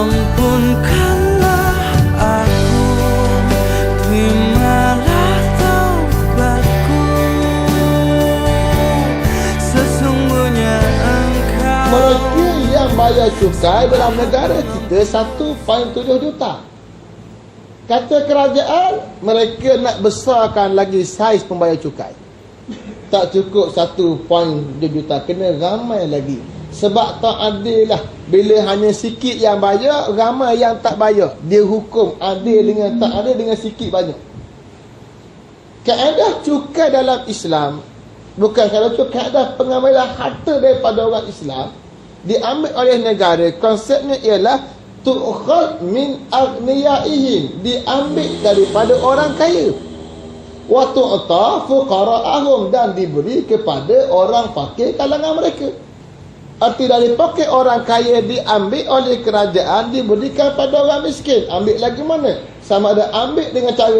Ampunkanlah aku, terimalah taubatku. Sesungguhnya Engkau. Mereka yang bayar cukai dalam negara kita 1.7 juta. Kata kerajaan, mereka nak besarkan lagi saiz pembayar cukai. Tak cukup 1.7 juta, kena ramai lagi. Sebab tak adil lah. Bila hanya sikit yang bayar, ramai yang tak bayar. Dia hukum adil dengan tak adil dengan sikit banyak. Kaedah cukai dalam Islam, bukan kalau cukai, kaedah pengambilan harta daripada orang Islam diambil oleh negara. Konsepnya ialah tu'khad min aghniyaihim, diambil daripada orang kaya, wa tu'ta fuqara'ahum, dan diberi kepada orang fakir kalangan mereka. Arti dari poket orang kaya diambil oleh kerajaan, diberikan pada orang miskin. Ambil lagi mana? Sama ada ambil dengan cara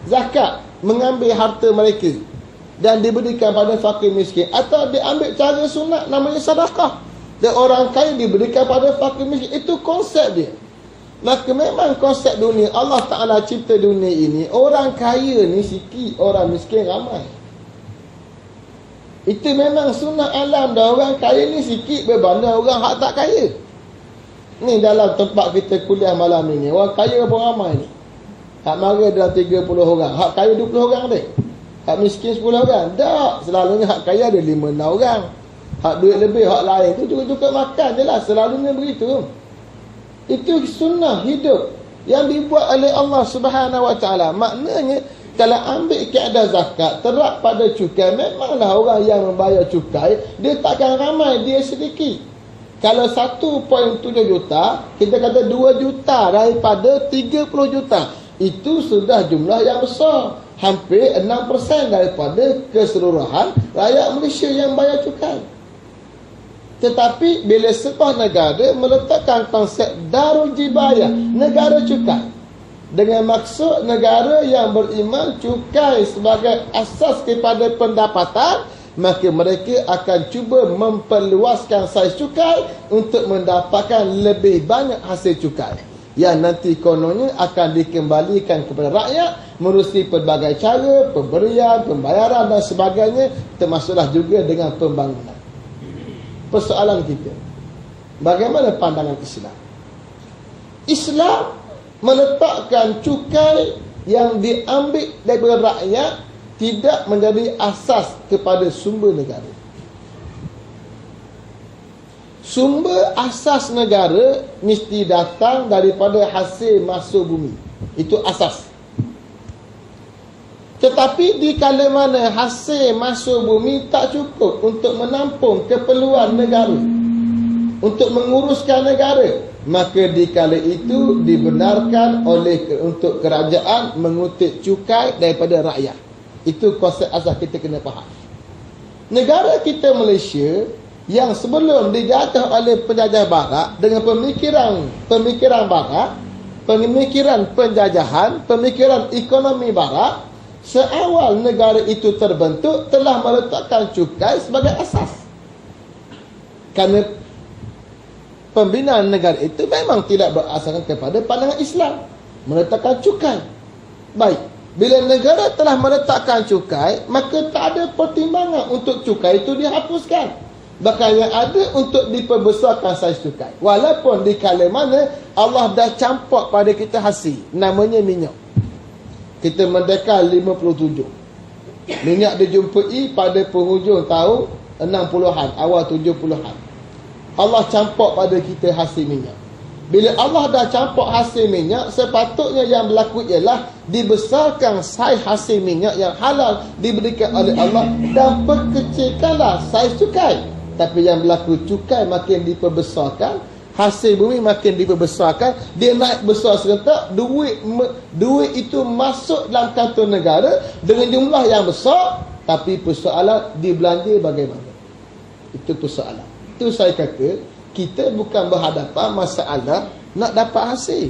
zakat, mengambil harta mereka dan diberikan pada fakir miskin, atau diambil cara sunat namanya sedekah, dan orang kaya diberikan pada fakir miskin. Itu konsep dia. Maka memang konsep dunia, Allah Ta'ala cipta dunia ini, orang kaya ni sikit, orang miskin ramai. Itu memang sunat alam dah. Orang kaya ni sikit berbanding orang hak tak kaya. Ni dalam tempat kita kuliah malam ni, orang kaya pun ramai ni. Hak mara dalam 30 orang, hak kaya 20 orang dek. Hak miskin 10 orang. Tak, selalunya hak kaya ada 5-6 orang. Hak duit lebih, hak lain tu cukup-cukup makan je lah. Selalunya begitu. Itu sunnah hidup yang dibuat oleh Allah Subhanahu Wa Taala. Maknanya kalau ambil kaedah zakat terap pada cukai, memanglah orang yang membayar cukai dia takkan ramai, dia sedikit. Kalau 1.7 juta, kita kata 2 juta daripada 30 juta, itu sudah jumlah yang besar. Hampir 6% daripada keseluruhan rakyat Malaysia yang bayar cukai. Tetapi bila sebuah negara meletakkan konsep Darul Jibayah, negara cukai, dengan maksud negara yang beriman cukai sebagai asas kepada pendapatan, maka mereka akan cuba memperluaskan saiz cukai untuk mendapatkan lebih banyak hasil cukai, yang nanti kononnya akan dikembalikan kepada rakyat melalui pelbagai cara, pemberian, pembayaran dan sebagainya, termasuklah juga dengan pembangunan. Persoalan kita, bagaimana pandangan Islam? Islam meletakkan cukai yang diambil daripada rakyat tidak menjadi asas kepada sumber negara. Sumber asas negara mesti datang daripada hasil masuk bumi. Itu asas. Tetapi di kala mana hasil masuk bumi tak cukup untuk menampung keperluan negara, untuk menguruskan negara, maka di kala itu dibenarkan untuk kerajaan mengutip cukai daripada rakyat. Itu konsep asas kita kena faham. Negara kita Malaysia yang sebelum dijajah oleh penjajah barat dengan pemikiran barat, pemikiran penjajahan, pemikiran ekonomi barat, seawal negara itu terbentuk telah meletakkan cukai sebagai asas. Kerana pembinaan negara itu memang tidak berasaskan kepada pandangan Islam, meletakkan cukai. Baik, bila negara telah meletakkan cukai, maka tak ada pertimbangan untuk cukai itu dihapuskan. Bahkan yang ada untuk diperbesarkan saiz cukai. Walaupun di kala mana Allah dah campak pada kita hasil, namanya minyak. Kita merdeka 57. Minyak dijumpai pada penghujung tahun 60-an, awal 70-an. Allah campak pada kita hasil minyak. Bila Allah dah campak hasil minyak, sepatutnya yang berlaku ialah dibesarkan saiz hasil minyak yang halal diberikan oleh Allah dan perkecilkanlah saiz cukai. Tapi yang berlaku, cukai makin diperbesarkan, hasil bumi makin diperbesarkan, dia naik besar serentak, duit itu masuk dalam kantong negara dengan jumlah yang besar, tapi persoalan dibelanja bagaimana? Itu persoalan. Itu saya kata, kita bukan berhadapan masalah nak dapat hasil,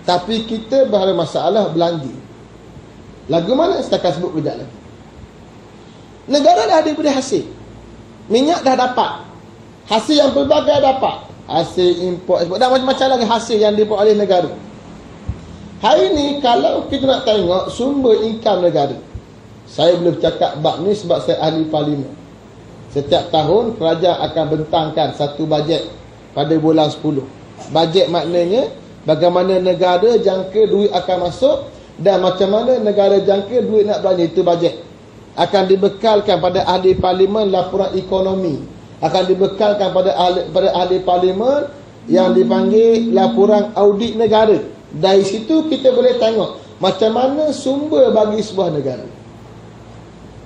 tapi kita berhadapan masalah belanja. Lagu mana saya akan sebut kejap lagi. Negara dah diberi hasil, minyak dah dapat, hasil yang pelbagai dapat, hasil import ekspor, dan macam-macam lagi hasil yang dibuat oleh negara. Hari ni kalau kita nak tengok sumber income negara, saya boleh bercakap bab ni sebab saya ahli parlimen. Setiap tahun kerajaan akan bentangkan satu bajet pada bulan 10. Bajet maknanya bagaimana negara jangka duit akan masuk dan macam mana negara jangka duit nak belanja, itu bajet. Akan dibekalkan pada ahli parlimen laporan ekonomi, akan dibekalkan pada ahli parlimen yang dipanggil laporan audit negara. Dari situ kita boleh tengok macam mana sumber bagi sebuah negara.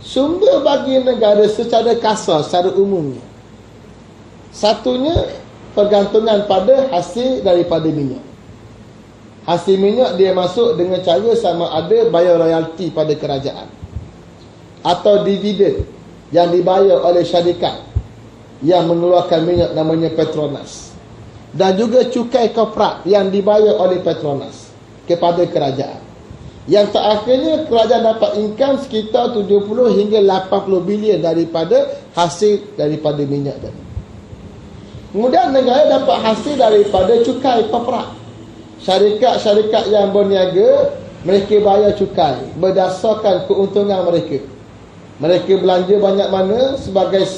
Sumber bagi negara secara kasar, secara umumnya, satunya pergantungan pada hasil daripada minyak. Hasil minyak dia masuk dengan cara sama ada bayar royalti pada kerajaan atau dividen yang dibayar oleh syarikat yang mengeluarkan minyak namanya Petronas, dan juga cukai korporat yang dibayar oleh Petronas kepada kerajaan. Yang terakhirnya kerajaan dapat income sekitar 70 hingga 80 bilion daripada hasil daripada minyak tadi. Kemudian negara dapat hasil daripada cukai korporat. Syarikat-syarikat yang berniaga, mereka bayar cukai berdasarkan keuntungan mereka. Mereka belanja banyak mana sebagai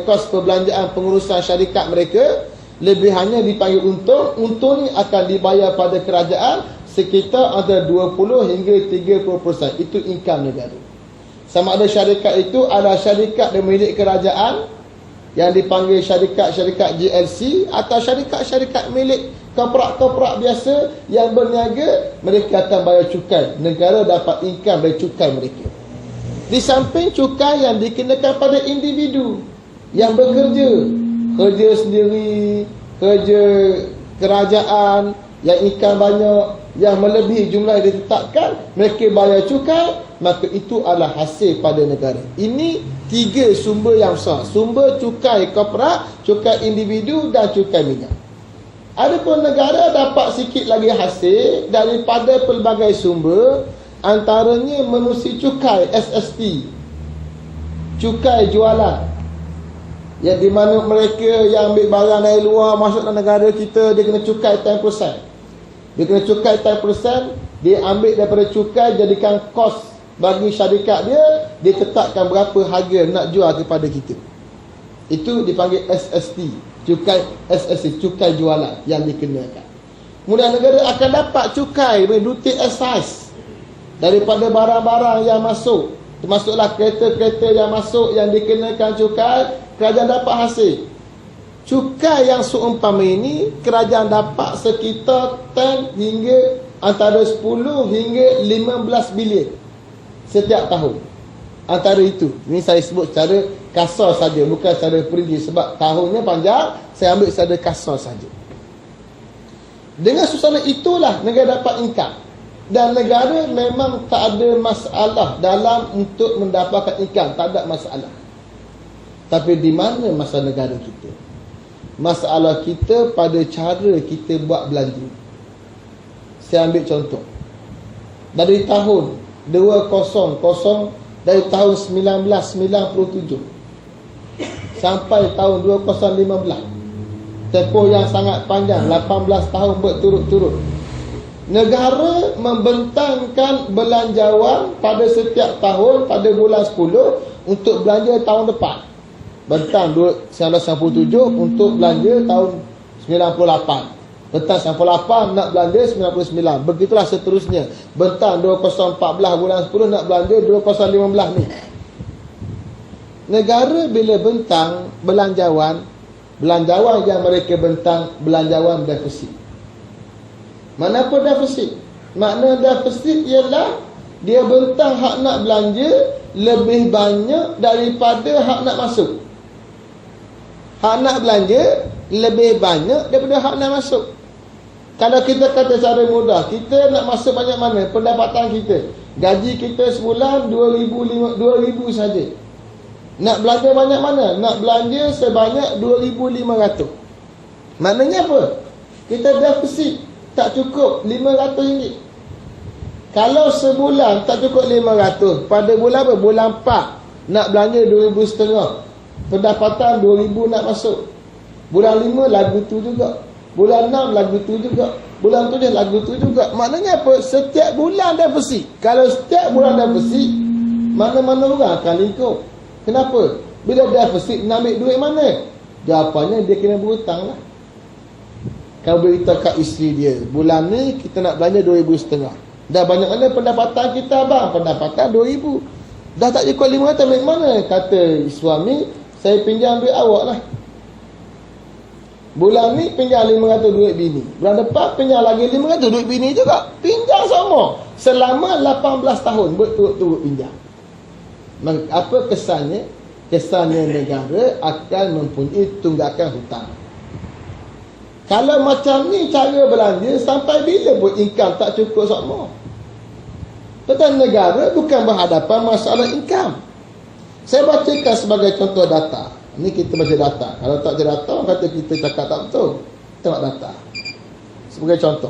kos perbelanjaan pengurusan syarikat mereka, lebihannya dipanggil untung. Untung ni akan dibayar pada kerajaan sekitar antara 20 hingga 30%. Itu income negara. Sama ada syarikat itu adalah syarikat yang milik kerajaan yang dipanggil syarikat-syarikat GLC atau syarikat-syarikat milik korporat-korporat biasa yang berniaga, mereka akan bayar cukai. Negara dapat income dari cukai mereka. Di samping cukai yang dikenakan pada individu yang bekerja, kerja sendiri, kerja kerajaan yang income banyak, yang melebihi jumlah yang ditetapkan, mereka bayar cukai, maka itu adalah hasil pada negara. Ini tiga sumber yang besar: sumber cukai korporat, cukai individu dan cukai minyak. Adapun negara dapat sikit lagi hasil daripada pelbagai sumber, antaranya menerusi cukai SST, cukai jualan, yang di mana mereka yang ambil barang dari luar masuk dalam negara kita, dia kena cukai 10%. Dia kena cukai 10%, dia ambil daripada cukai, jadikan kos bagi syarikat dia, dia tetapkan berapa harga nak jual kepada kita. Itu dipanggil SST, cukai SST, cukai jualan yang dikenakan. Kemudian negara akan dapat cukai, duty excise, daripada barang-barang yang masuk, termasuklah kereta-kereta yang masuk yang dikenakan cukai, kerajaan dapat hasil. Cukai yang seumpama ini kerajaan dapat sekitar 10 hingga antara 10 hingga 15 bilion setiap tahun. Antara itu, ini saya sebut secara kasar saja, bukan secara perinci sebab tahunnya panjang, saya ambil secara kasar saja. Dengan suasana itulah negara dapat income. Dan negara memang tak ada masalah dalam untuk mendapatkan income, tak ada masalah. Tapi di mana masalah negara kita? Masalah kita pada cara kita buat belanja. Saya ambil contoh. Dari tahun 200, dari tahun 1997 sampai tahun 2015, tempoh yang sangat panjang, 18 tahun berturut-turut, negara membentangkan belanjawan pada setiap tahun pada bulan 10 untuk belanja tahun depan. Bentang 1997 untuk belanja tahun 98. Bentang 98 nak belanja 99. Begitulah seterusnya. Bentang 2014 bulan 10 nak belanja 2015 ni. Negara bila bentang belanjawan yang mereka bentang belanjawan defisit. Mana apa defisit? Makna defisit ialah dia bentang hak nak belanja lebih banyak daripada hak nak masuk. Hak nak belanja lebih banyak daripada hak nak masuk. Kalau kita kata secara mudah, kita nak masuk banyak mana? Pendapatan kita, gaji kita sebulan 2,000 saja. Nak belanja banyak mana? Nak belanja sebanyak 2,500. Maknanya apa? Kita defisit tak cukup RM500. Kalau sebulan tak cukup 500, pada bulan apa? Bulan 4 nak belanja 2,500. Pendapatan 2,000 nak masuk. Bulan 5 lagu tu juga. Bulan 6 lagu tu juga. Bulan 7 lagu tu juga. Maknanya apa? Setiap bulan dah bersih. Kalau setiap bulan dah bersih, mana-mana orang akan lingkup. Kenapa? Bila dah bersih, nak ambil duit mana? Jawapannya dia kena berhutang lah. Kalau beritahu kat isteri dia, bulan ni kita nak belanja 2,500. Dah banyak mana pendapatan kita abang? Pendapatan 2,000. Dah tak cukup 500, ambil mana? Kata suami, saya pinjam duit awak lah. Bulan ni pinjam 500 duit bini. Bulan depan pinjam lagi 500 duit bini juga. Pinjam semua. Selama 18 tahun berturut-turut pinjam. Apa kesannya? Kesannya negara akan mempunyai tunggakan hutang. Kalau macam ni cara belanja, sampai bila pun income tak cukup semua. Tetapi negara bukan berhadapan masalah income. Saya bacakan sebagai contoh data. Ni kita baca data. Kalau tak ada data, kata kita cakap tak betul. Tengok data. Sebagai contoh.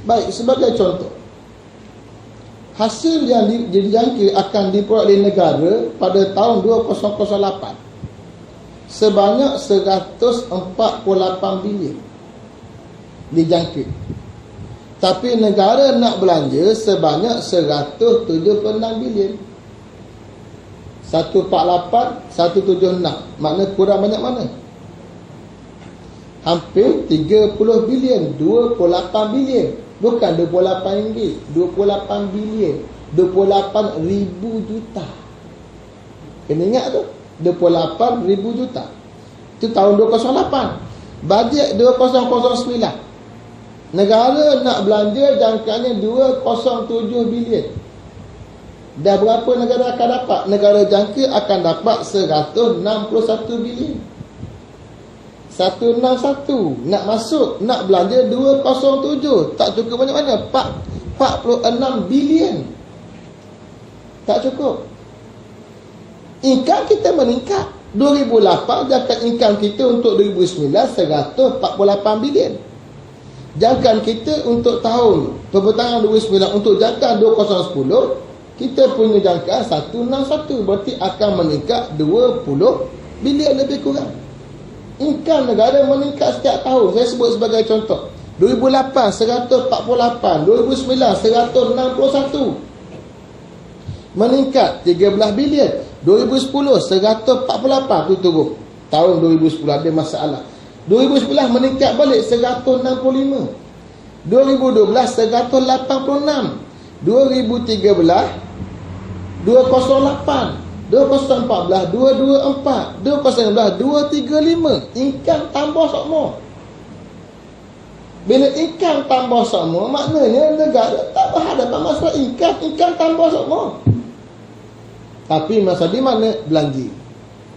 Baik, sebagai contoh. Hasil yang dijangka akan diperoleh negara pada tahun 2008 sebanyak 148 bilion dijangka. Tapi negara nak belanja sebanyak 176 bilion. 148, 176. Makna kurang banyak mana? Hampir 30 bilion, 28 bilion. Bukan 28 ringgit, 28 bilion, 28 ribu juta. Kena ingat tu, 28 ribu juta. Itu tahun 2008. Bajet 2009. Negara nak belanja jangkaan 207 bilion. Dah berapa negara akan dapat? Negara jangka akan dapat 161 bilion. 161 nak masuk, nak belanja 207, tak cukup banyak mana? 46 bilion. Tak cukup. Income kita meningkat. 2008 jangkaan income kita untuk 2009 148 bilion. Jangkaan kita untuk tahun perbentangan 2009 untuk jangkaan 2010 kita punya jangkaan 161, berarti akan meningkat 20 bilion lebih kurang. Income negara meningkat setiap tahun. Saya sebut sebagai contoh. 2008 148, 2009 161. Meningkat 13 bilion. 2010 148 tu turun. Tahun 2010 ada masalah. 2011 meningkat balik 165. 2012 186. 2013 208. 2014 224, 2019 235. Income tambah semua. Bila income tambah semua, maknanya negara tak berhadapan masalah income tambah semua. Tapi masalah di mana? Belanja.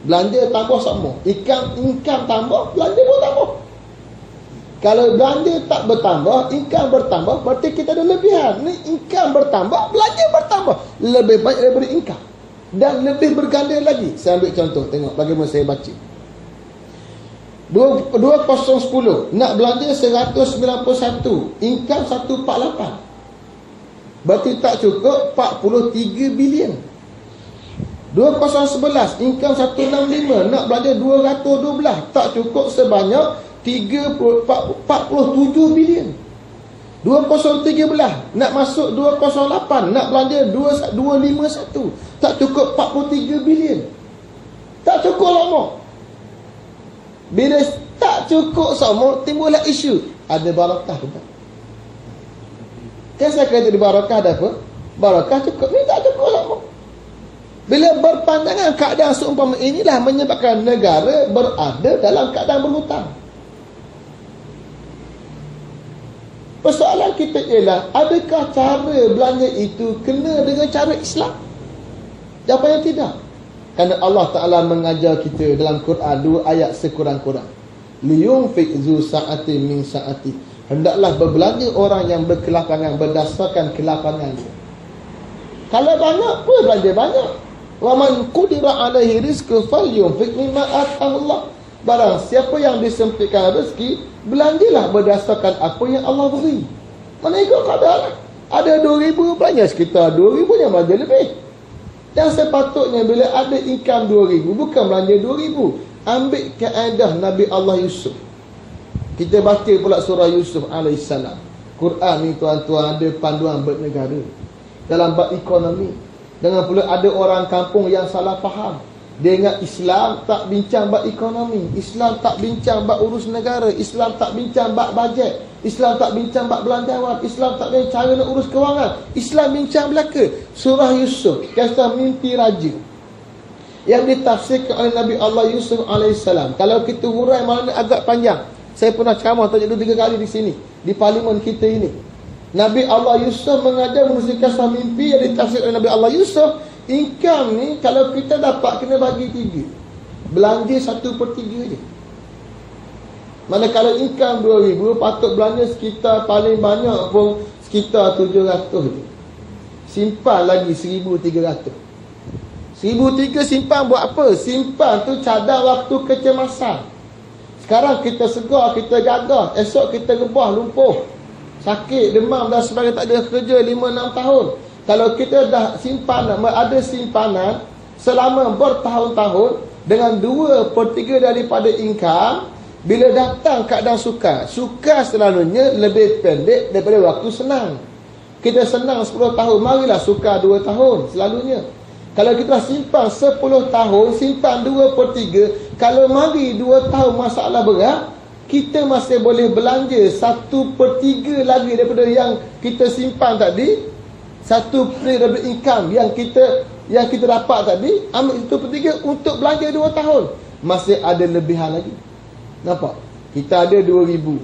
Belanja tambah semua. Income tambah, belanja pun tambah. Kalau belanja tak bertambah, income bertambah, berarti kita ada lebihan. Ni income bertambah, belanja bertambah. Lebih baik daripada income. Dan lebih berganda lagi. Saya ambil contoh, tengok bagaimana saya baca. 2010 nak belanja 191, income 148, berarti tak cukup 43 bilion. 2011 income 165, nak belanja 212, tak cukup sebanyak 47 bilion. 2013 nak masuk 208, nak belanja 251, tak cukup 43 bilion. Tak cukup lama. Bila tak cukup semua, timbullah isu ada barakah juga. Kan saya kata di barakah ada apa? Barakah cukup, ni tak cukup lama. Bila berpandangan keadaan seumpama inilah menyebabkan negara berada dalam keadaan berhutang. Persoalan kita ialah, adakah cara belanja itu kena dengan cara Islam? Jawapannya tidak. Kerana Allah Ta'ala mengajar kita dalam Quran 2 ayat sekurang-kurang. Liyunfiq zu sa'ati min sa'ati. Hendaklah berbelanja orang yang berkelapangan berdasarkan kelapangan dia. Kalau banyak, boleh belanja banyak. Wa man qudira alaihi rizqu falyunfiq mimma ataahu Allah. Barang siapa yang disempitkan rezeki, belanjalah berdasarkan apa yang Allah beri. Mana ikut kadar lah. Ada 2,000, belanja sekitar 2,000, yang belanja lebih. Yang sepatutnya bila ada income 2,000, bukan belanja 2,000. Ambil kaedah Nabi Allah Yusuf. Kita baca pula surah Yusuf AS. Quran ni tuan-tuan ada panduan bernegara dalam bab ekonomi. Jangan pula ada orang kampung yang salah faham. Dia ingat Islam tak bincang bab ekonomi, Islam tak bincang bab urus negara, Islam tak bincang bab bajet, Islam tak bincang bab belanjawan, Islam tak bincang cara nak urus kewangan. Islam bincang belaka. Surah Yusuf, kisah mimpi raja yang ditafsirkan oleh Nabi Allah Yusuf AS. Kalau kita hurai maknanya agak panjang. Saya pernah ceramah tak 2-3 kali di sini, di parlimen kita ini. Nabi Allah Yusuf mengajar manusia kisah mimpi yang ditafsirkan oleh Nabi Allah Yusuf. Income ni kalau kita dapat kena bagi 3. Belanja 1/3 je. Mana kalau income 2,000, patut belanja sekitar paling banyak pun sekitar 700 je. Simpan lagi 1,300. 1,300 simpan buat apa? Simpan tu cadang waktu kecemasan. Sekarang kita segar, kita gagah, esok kita rebah, lumpuh, sakit, demam dan sebagainya, tak ada kerja 5-6 tahun. Kalau kita dah simpanan, ada simpanan selama bertahun-tahun dengan 2/3 daripada income, bila datang keadaan sukar selalunya lebih pendek daripada waktu senang. Kita senang 10 tahun, marilah sukar 2 tahun selalunya. Kalau kita simpan 10 tahun, simpan 2/3, kalau mari 2 tahun masalah berat, kita masih boleh belanja 1/3 lagi daripada yang kita simpan tadi. 1/3 daripada income yang kita dapat tadi, ambil 1/3 untuk belanja 2 tahun. Masih ada lebihan lagi. Nampak? Kita ada 2,000,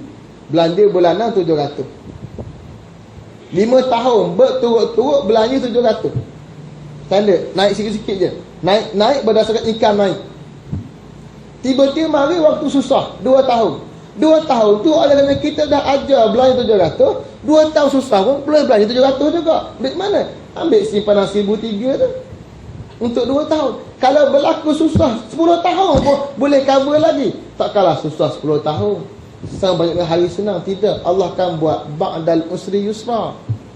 belanja bulanan 700. 5 tahun berturut-turut belanja 700. Standard, naik sikit-sikit je. Naik berdasarkan income naik. Tiba-tiba mari waktu susah, 2 tahun. 2 tahun tu oleh kerana kita dah ajar belanja 700, 2 tahun susah pun boleh belanja 700 juga. Dari mana? Ambil simpanan 1,300 tu untuk 2 tahun. Kalau berlaku susah 10 tahun pun boleh cover lagi. Takkanlah susah 10 tahun sama banyaknya hari senang. Tidak. Allah akan buat ba'dal usri yusra.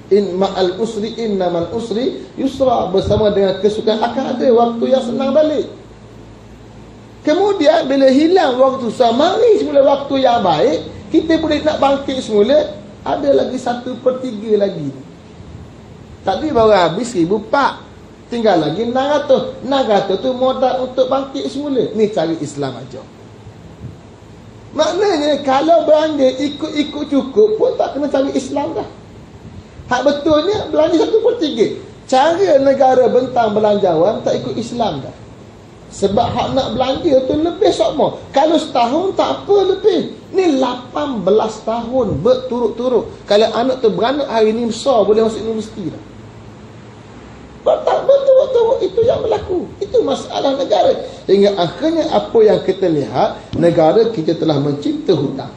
In ma'al usri innamal usri yusra. Bersama dengan kesukaan akan ada waktu yang senang balik. Kemudian bila hilang waktu susah, mari semula waktu yang baik, kita boleh nak bangkit semula, ada lagi 1/3 lagi. Tadi baru habis 1,400, tinggal lagi 600. 600 tu modal untuk bangkit semula. Ni cara Islam ajar. Maknanya kalau belanja ikut-ikut cukup pun tak kena cari Islam dah. Hak betulnya belanja 1/3. Cara negara bentang belanjawan tak ikut Islam dah. Sebab hak nak belanja tu lebih sokmo. Kalau setahun tak apa lebih. Ni 18 tahun berturut-turut. Kalau anak tu beranak hari ni besar, boleh masuk universiti dah. Berturut-turut itu yang berlaku. Itu masalah negara. Sehingga akhirnya apa yang kita lihat, negara kita telah mencipta hutang.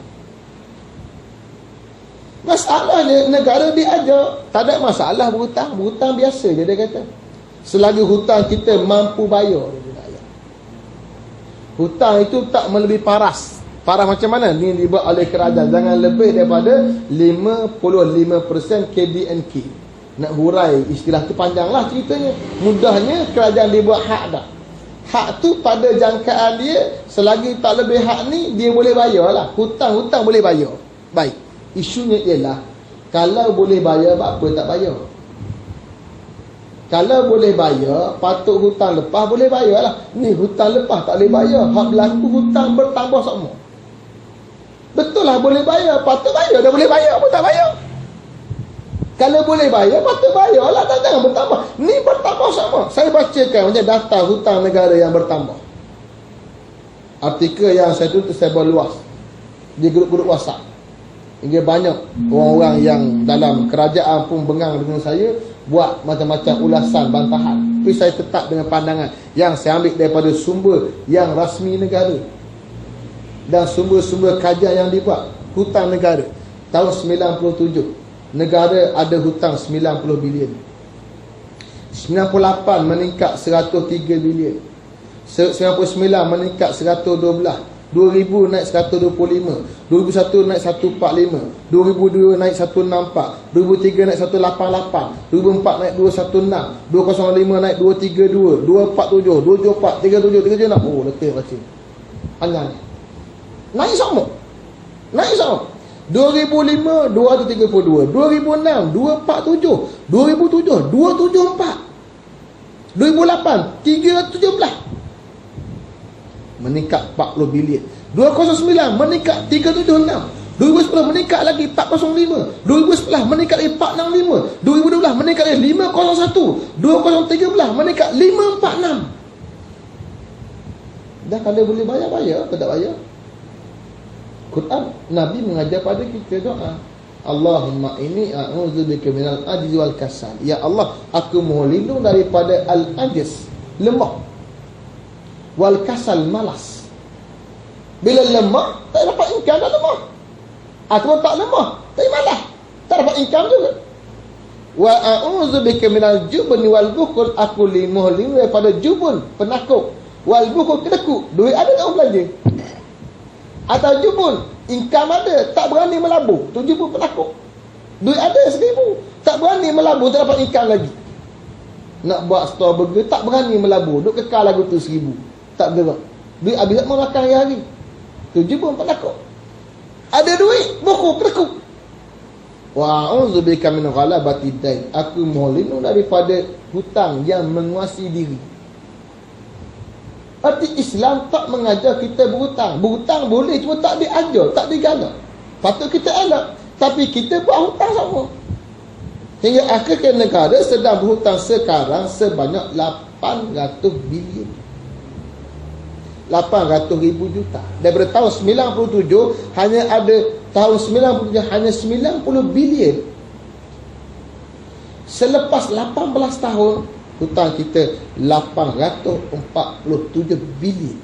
Masalahnya negara diajar tak ada masalah berhutang. Berhutang biasa je dia kata. Selagi hutang kita mampu bayar. Hutang itu tak melebihi paras. Paras macam mana? Ni dibuat oleh kerajaan. Jangan lebih daripada 55% KDNK. Nak hurai istilah tu panjanglah ceritanya. Mudahnya kerajaan dibuat hak dah. Hak tu pada jangkaan dia, selagi tak lebih hak ni, dia boleh bayar lah. Hutang-hutang boleh bayar. Baik. Isunya ialah, kalau boleh bayar, apa tak bayar? Kalau boleh bayar, patut hutang lepas boleh bayar lah. Ni hutang lepas tak boleh bayar. Hak berlaku hutang bertambah semua. Betul lah boleh bayar, patut bayar. Dah boleh bayar pun tak bayar. Kalau boleh bayar, patut bayar lah. Jangan bertambah. Ni bertambah semua. Saya bacakan macam daftar hutang negara yang bertambah. Artikel yang saya tulis saya berluas di grup-grup WhatsApp. Hingga banyak orang-orang yang dalam kerajaan pun bengang dengan saya, buat macam-macam ulasan, bantahan. Tapi saya tetap dengan pandangan yang saya ambil daripada sumber yang rasmi negara dan sumber-sumber kajian yang dibuat. Hutang negara tahun 97, negara ada hutang 90 bilion. 98 meningkat 103 bilion. 99 meningkat 112. 2000 naik 125. 2001 naik 145. 2002 naik 164. 2003 naik 188. 2004 naik 216. 2005 naik 232. 247, 274, 37, 376. Oh, letih baca. Panjang. Naik sama. Naik sama. 2005 232. 2006 247. 2007 274. 2008 317. Meningkat 40 bilion. 2009 meningkat 376. 2010 meningkat lagi 405. 2011 meningkat lagi 465. 2012 meningkat lagi 501. 2013 meningkat 546. Dah kalau boleh bayar atau tak bayar? Quran, Nabi mengajar pada kita doa. Allahumma inni a'udzubika minal ajzi wal kasal. Ya Allah, aku mohon lindung daripada al-ajz, lemah, wal kasal, malas. Bila lemah, tak dapat income, dah lemah. Atau tak lemah, tak malas, tak dapat income juga. Wa a'udzubika minal jubni wal bukhl, aku mohon lindung daripada jubun, penakut, wal bukhl, kedekut. Duit ada tak belanja? Atau jubun, income ada, tak berani melabur. Tu jubun penakut. Duit ada 1,000, tak berani melabur, tak dapat income lagi. Nak buat store burger, tak berani melabur, duk kekal lagu tu 1,000, tak gerak. Duit habis tak mau makan hari-hari. Tu jubun penakut. Ada duit, buku penakut. Wa'udzubika min ghalabati dain, aku mohon lindung daripada hutang yang menguasai diri. Arti Islam tak mengajar kita berhutang. Berhutang boleh, cuma tak diajar, tak digalak. Patut kita elak, tapi kita buat hutang sama. Hingga akhirnya negara sedang berhutang sekarang sebanyak 800 bilion. 800 ribu juta. Daripada tahun 97 hanya ada, tahun 97 hanya 90 bilion. Selepas 18 tahun hutang kita 847 bilion.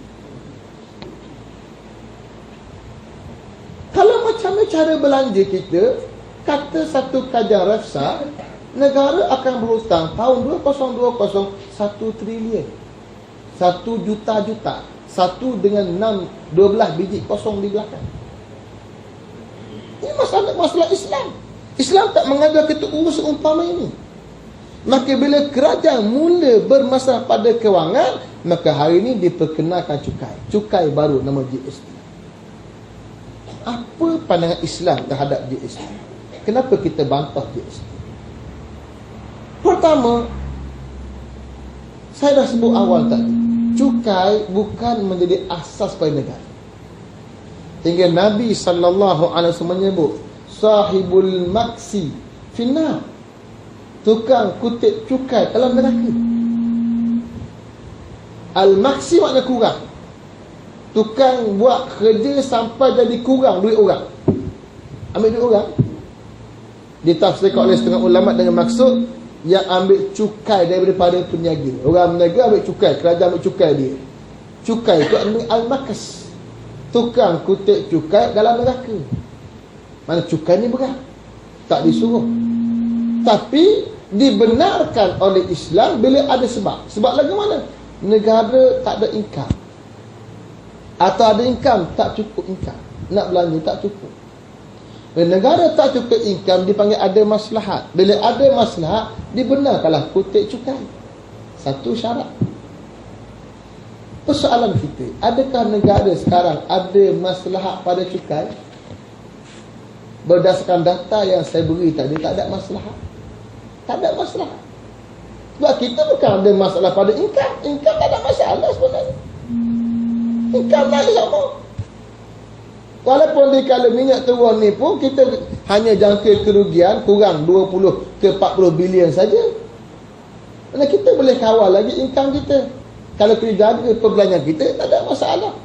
Kalau macam mana cara belanja kita, kata satu kajian Refsa, negara akan berhutang tahun 2020 1 trilion. 1 juta-juta. 1 dengan 12 biji kosong di belakang. Ini masalah Islam. Islam tak mengajar kita urus umpama ini. Maka bila kerajaan mula bermasalah pada kewangan, maka hari ini diperkenalkan cukai. Cukai baru nama GST. Apa pandangan Islam terhadap GST? Kenapa kita bantah GST? Pertama, saya dah sebut awal tadi, cukai bukan menjadi asas pada negara. Hingga Nabi SAW menyebut sahibul maksi finnar, tukang kutip cukai dalam neraka. Al-maksi makna kurang. Tukang buat kerja sampai jadi kurang duit orang, ambil duit orang. Ditafsirkan oleh setengah ulama dengan maksud yang ambil cukai daripada peniaga. Orang berniaga ambil cukai, kerajaan ambil cukai dia. Cukai itu ambil al-makas, tukang kutip cukai dalam neraka. Mana cukai ni berat, tak disuruh, tapi dibenarkan oleh Islam bila ada sebab. Sebab lagi mana? Negara tak ada income, atau ada income tak cukup income, nak belanja tak cukup. Bila negara tak cukup income, dipanggil ada maslahat. Bila ada maslahat, dibenarkanlah kutip cukai. Satu syarat. Persoalan kita, adakah negara sekarang ada maslahat pada cukai? Berdasarkan data yang saya beri tadi, tak ada maslahat. Tak ada masalah. Sebab kita bukan ada masalah pada income. Income tak ada masalah sebenarnya. Income naik sama. Walaupun di kala minyak turun ni pun, kita hanya jangka kerugian kurang 20 ke 40 bilion saja. Mana kita boleh kawal lagi income kita. Kalau kita jaga perbelanjaan kita, tak ada masalah.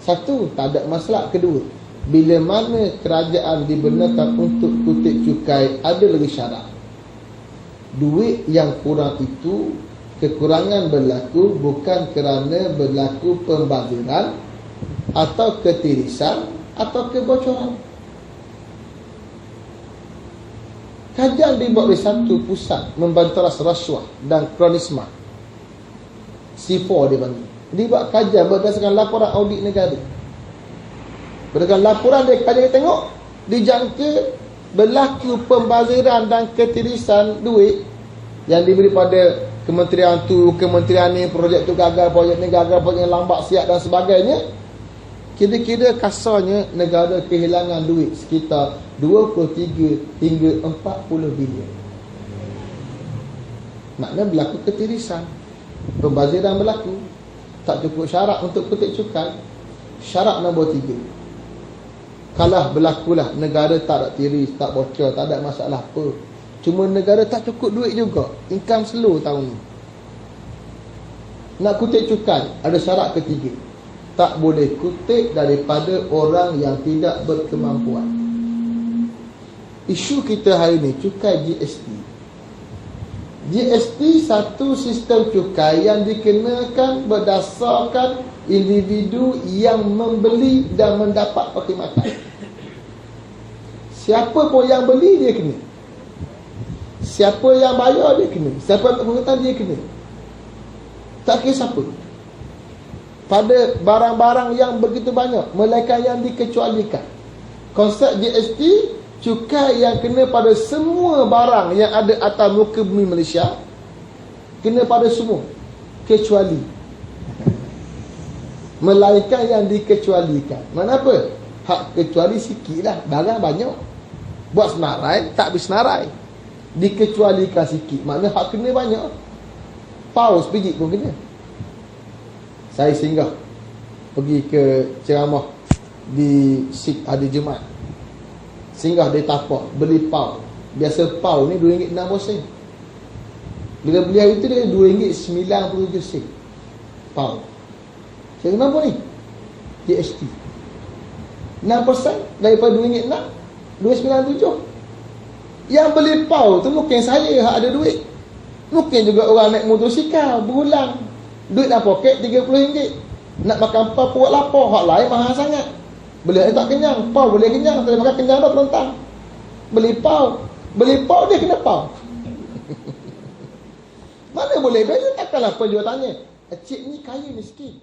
Satu, tak ada masalah. Kedua, bila mana kerajaan dibenarkan untuk kutip cukai, ada lagi syarat. Duit yang kurang itu, kekurangan berlaku bukan kerana berlaku pembaziran atau ketirisan atau kebocoran. Kajian dibuat oleh satu pusat membantaras rasuah dan kronisma. C4 dia panggil. Dia buat kajian berdasarkan laporan audit negara. Berdasarkan laporan dia kajian, dia tengok dijangka berlaku pembaziran dan ketirisan duit yang diberi pada kementerian tu, kementerian ni, projek tu gagal, projek ni gagal, projek ni lambat siap dan sebagainya. Kira-kira kasarnya negara kehilangan duit sekitar 23 hingga 40 bilion. Maknanya berlaku ketirisan, pembaziran berlaku. Tak cukup syarat untuk kutip cukai. Syarat nombor 3, kalah berlakulah negara tak ada tiris, tak bocor, tak ada masalah apa. Cuma negara tak cukup duit juga, income slow tahun ni. Nak kutip cukai, ada syarat ketiga, tak boleh kutip daripada orang yang tidak berkemampuan. Isu kita hari ni cukai GST. GST satu sistem cukai yang dikenakan berdasarkan individu yang membeli dan mendapat perkhidmatan. Siapa pun yang beli dia kena, siapa yang bayar dia kena, siapa yang perkhidmatan dia kena. Tak kira siapa. Pada barang-barang yang begitu banyak, melainkan yang dikecualikan. Konsep GST, cukai yang kena pada semua barang yang ada atas muka bumi Malaysia, kena pada semua, kecuali melainkan yang dikecualikan. Mana apa? Hak kecuali sikit lah, barang banyak. Buat senarai, tak habis senarai. Dikecualikan sikit, maknanya hak kena banyak. Paus biji pun kena. Saya singgah pergi ke ceramah di Sikh hari Jumaat. Singgah di tapak, beli pau. Biasa pau ni RM2.60. Bila beli hari tu dia RM2.97. Pau. Saya kenapa ni? GST 6% daripada RM2.06, RM2.97. Yang beli pau tu mungkin saya hak ada duit. Mungkin juga orang naik motosikal berulang, duit dalam poket RM30. Nak makan pau buat lapar, hak lain mahal sangat. Beli tak kenyang, pau boleh kenyang, tak makan kenyang dah pelontang. Beli pau dia kena pau. Mana boleh beza? Takkanlah penjual tanya, cik ni kaya miskin,